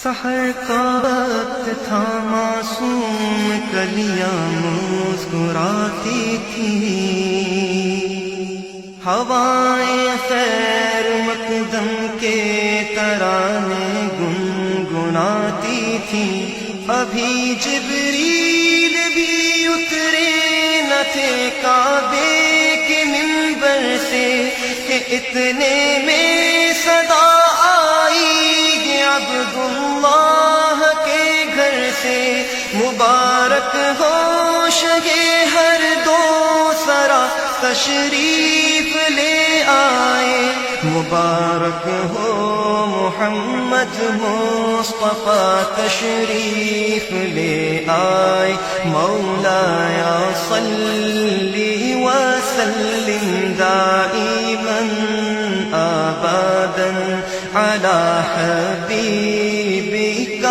سحر کا وقت تھا، معصوم کلیاں مسکراتی تھیں، ہوائیں خیر مقدم کے ترانے گنگناتی تھیں۔ ابھی جبریل بھی اترے نہ تھے کعبے کے منبر سے کہ اتنے میں صدا آئی عبداللہ کے گھر سے۔ مبارک ہو شگے ہر دو سرا تشریف لے آئے، مبارک ہو محمد مصطفیٰ تشریف لے آئے۔ مولایا صلی وسلم دائما ابدا علی حبیبک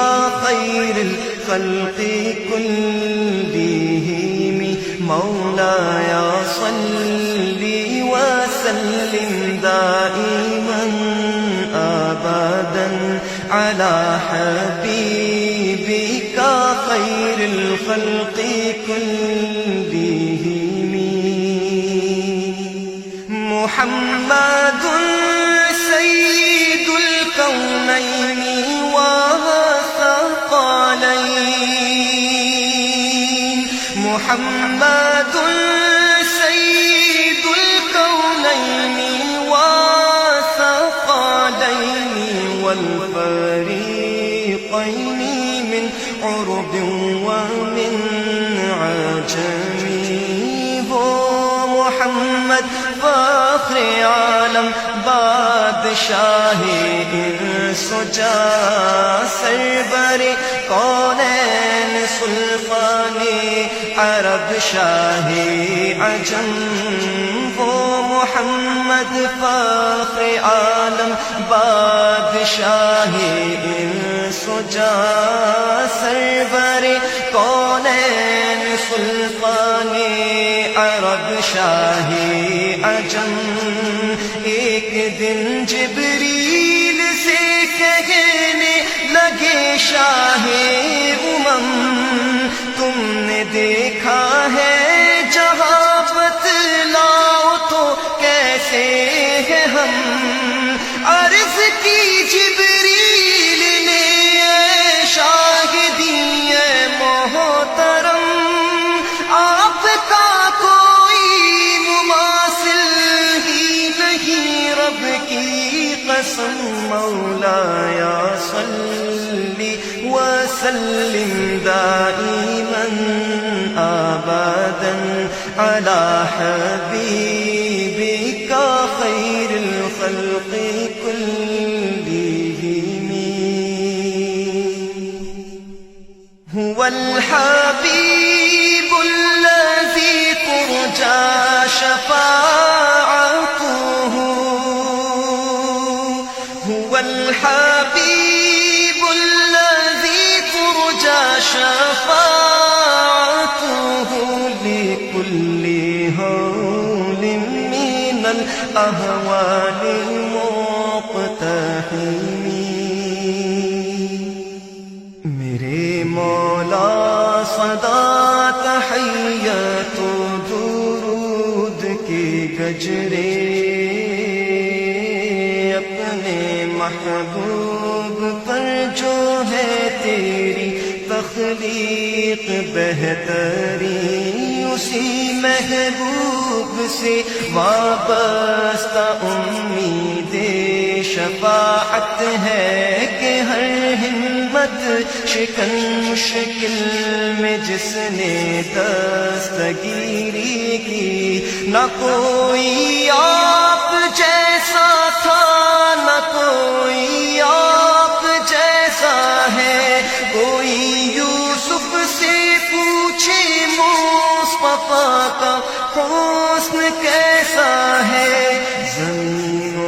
خیر الخلق کلہم، مولایا صلی وسلم دائما ابدا علی حبیبک خیر الخلق کلہم۔ محمد سید الکونین والثقلین، محمد سید الکونین والثقلین والفریقین من عرب ومن عجم۔ وہ محمد فخر عالم بادشاہ انس و جاں، سرور کونین سلطان عرب شاہ عجم۔ وہ محمد فخر عالم بادشاہ انس و جاں، سرور کونین سلطان عرب شاہ عجم۔ ایک دن جبریل سے کہنے لگے شاہ امم، تم نے دیکھا ہے جہاں بتلاؤ تو کیسے ہیں ہم۔ عرض کی جبریل نے شاہدی محترم، آپ کا کوئی مماثل ہی نہیں رب کی قسم۔ مولایا صلی وسلم دائما ابدا علی حبیبک خیر الخلق کلہم۔ هو الحبیب الذی ترجى شفاعته، هو الحبیب الذی ترجى شفاعته لكل هول من الأهوال المقتحم۔ میرے مولا صدا تحیت و درود کے گجرے، اپنے محبوب پر جو ہے تیری تخلیق بہتری، اسی محبوب سے وابستہ امید شفاعت ہے کہ ہر ہمت شکن مشکل میں جس نے دستگیری کی، نہ کوئی آپ جیسا تھا نہ کوئی آپ جیسا ہے۔ کوئی یوسف سے پوچھے مصطفیٰ کا حسن کیسا ہے، زمین و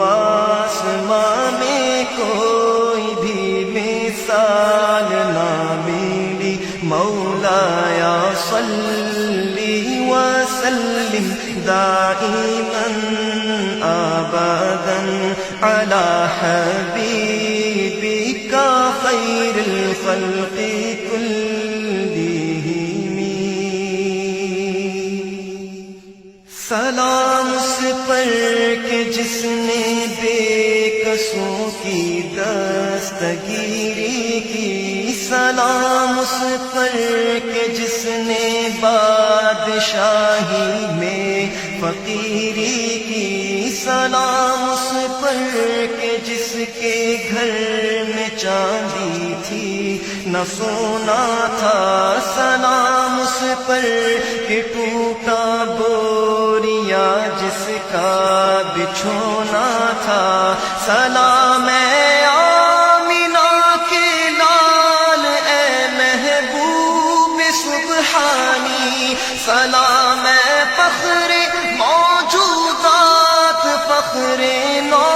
آسمان میں کوئی بھی مثال نہ ملی۔ مولایا صلی وسلم دائما ابدا علی حبیبک خیر الخلق كلهم سلام اس پر کہ جس نے بے کسوں کی دستگیری کی سلام اس پر کہ جس نے بادشاہی میں فقیری کی سلام اس پر کہ جس کے گھر میں چاندی تھی نہ سونا تھا سلام اس پر کہ ٹوٹا بوریا جس کا بچھونا تھا سلام آمینہ کے لال اے محبوب سبحانی سلام فخر موجودات فخر نو